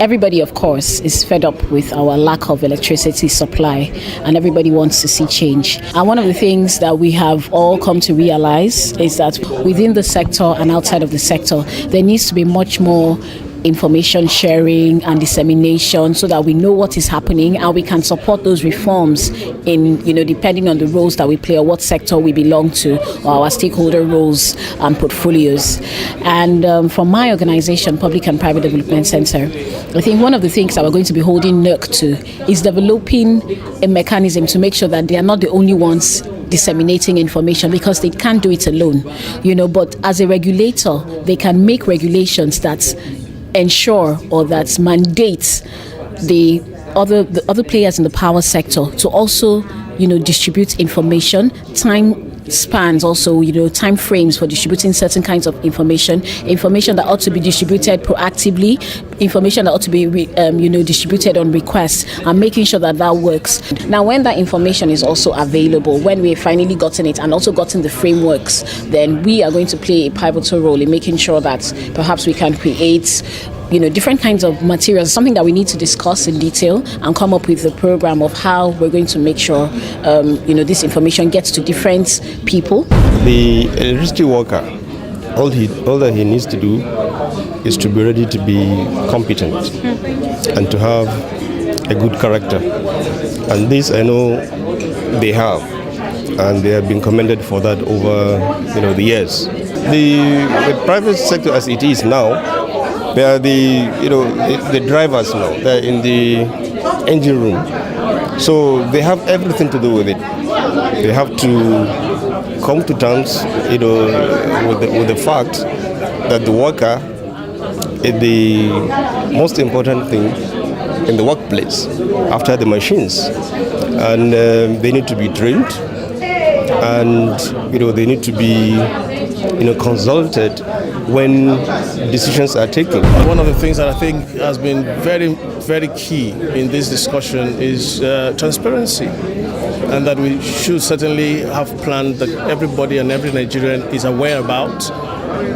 Everybody, of course, is fed up with our lack of electricity supply, and everybody wants to see change. And one of the things that we have all come to realize is that within the sector and outside of the sector, there needs to be much more information sharing and dissemination so that we know what is happening and we can support those reforms in, depending on the roles that we play or what sector we belong to, or our stakeholder roles and portfolios. And from my organization, Public and Private Development Center, I think one of the things that we're going to be holding NERC to is developing a mechanism to make sure that they are not the only ones disseminating information, because they can't do it alone, but as a regulator, they can make regulations that ensure or that mandates the other players in the power sector to also distribute information, time spans, also time frames for distributing certain kinds of information that ought to be distributed proactively, information that ought to be distributed on request, and making sure that works. Now, when that information is also available, when we've finally gotten it and also gotten the frameworks, then we are going to play a pivotal role in making sure that perhaps we can create different kinds of materials, something that we need to discuss in detail and come up with a program of how we're going to make sure, this information gets to different people. The electricity worker, all that he needs to do is to be ready to be competent and to have a good character. And this I know they have, and they have been commended for that over the years. The private sector as it is now, they are the drivers now. They're in the engine room, so they have everything to do with it. They have to come to terms, with the fact that the worker is the most important thing in the workplace after the machines, and they need to be trained, and they need to be consulted when decisions are taken. One of the things that I think has been very, very key in this discussion is transparency, and that we should certainly have plans that everybody and every Nigerian is aware about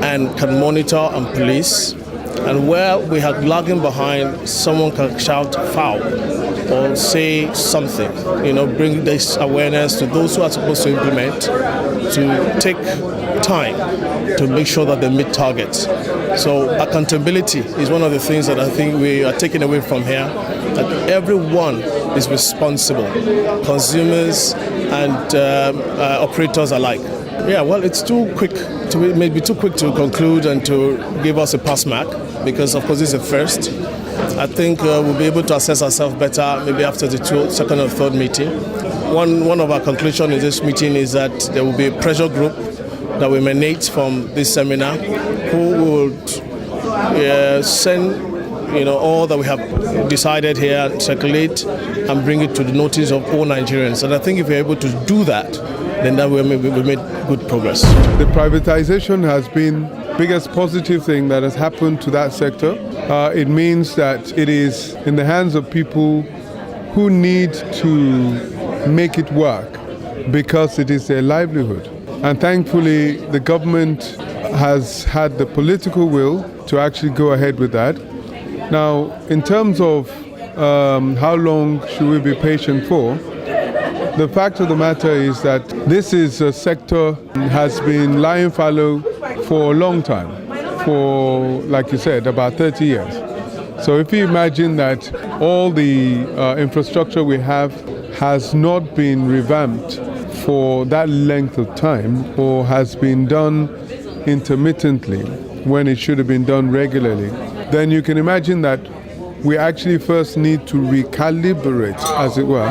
and can monitor and police. And where we are lagging behind, someone can shout foul or say something, bring this awareness to those who are supposed to implement, to take time to make sure that they meet targets. So accountability is one of the things that I think we are taking away from here, that everyone is responsible, consumers and operators alike. Yeah, well, it's maybe too quick to conclude and to give us a pass mark, because of course this is a first. I think we'll be able to assess ourselves better maybe after the second or third meeting. One of our conclusions in this meeting is that there will be a pressure group that will emanate from this seminar, who will send all that we have decided here, circulate and bring it to the notice of all Nigerians. And I think if we're able to do that, then that we made good progress. The privatization has been the biggest positive thing that has happened to that sector. It means that it is in the hands of people who need to make it work because it is their livelihood. And thankfully, the government has had the political will to actually go ahead with that. Now, in terms of how long should we be patient for, the fact of the matter is that this is a sector that has been lying fallow for a long time, for, like you said, about 30 years. So if you imagine that all the infrastructure we have has not been revamped for that length of time, or has been done intermittently when it should have been done regularly, then you can imagine that we actually first need to recalibrate, as it were.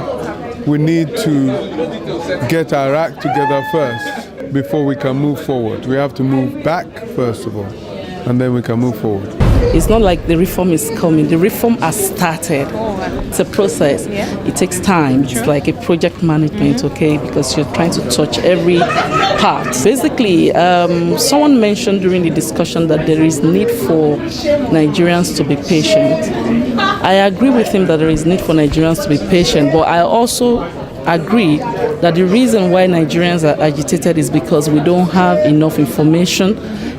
We need to get our act together first before we can move forward. We have to move back first of all, and then we can move forward. It's not like the reform is coming. The reform has started. It's a process. It takes time. It's like a project management, okay, because you're trying to touch every part. Basically, someone mentioned during the discussion that there is need for Nigerians to be patient. I agree with him that there is need for Nigerians to be patient, but I also agree that the reason why Nigerians are agitated is because we don't have enough information,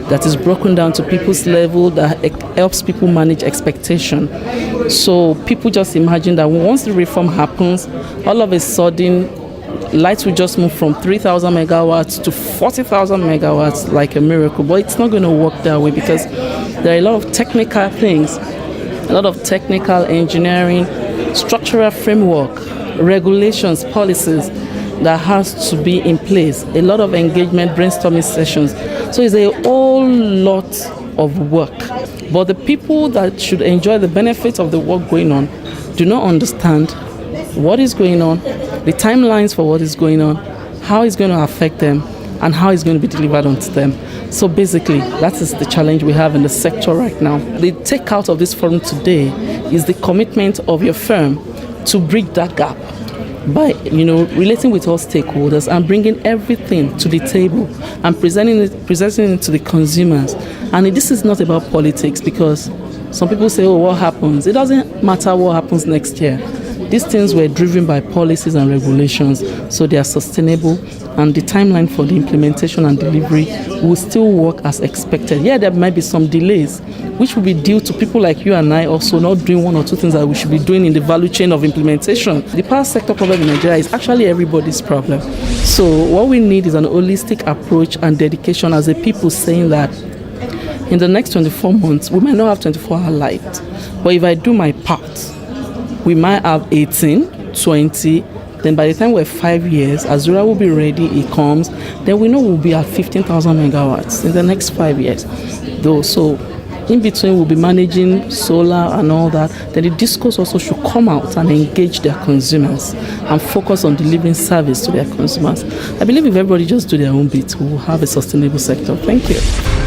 that is broken down to people's level, that helps people manage expectation. So people just imagine that once the reform happens, all of a sudden, lights will just move from 3,000 megawatts to 40,000 megawatts like a miracle. But it's not going to work that way, because there are a lot of technical things, a lot of technical engineering, structural framework, regulations, policies that has to be in place, a lot of engagement, brainstorming sessions. So it's a whole lot of work. But the people that should enjoy the benefits of the work going on do not understand what is going on, the timelines for what is going on, how it's going to affect them, and how it's going to be delivered onto them. So basically, that is the challenge we have in the sector right now. The takeout of this forum today is the commitment of your firm to bridge that gap by, relating with all stakeholders and bringing everything to the table and presenting it to the consumers. And this is not about politics, because some people say, oh, what happens? It doesn't matter what happens next year. These things were driven by policies and regulations, so they are sustainable, and the timeline for the implementation and delivery will still work as expected. Yeah, there might be some delays, which will be due to people like you and I also not doing one or two things that we should be doing in the value chain of implementation. The power sector problem in Nigeria is actually everybody's problem. So what we need is an holistic approach and dedication as a people, saying that in the next 24 months, we might not have 24-hour light, but if I do my part, we might have 18, 20, then by the time we're 5 years, Azura will be ready, it comes, then we know we'll be at 15,000 megawatts in the next 5 years. Though, so in between we'll be managing solar and all that, then the discourse also should come out and engage their consumers and focus on delivering service to their consumers. I believe if everybody just do their own bit, we will have a sustainable sector. Thank you.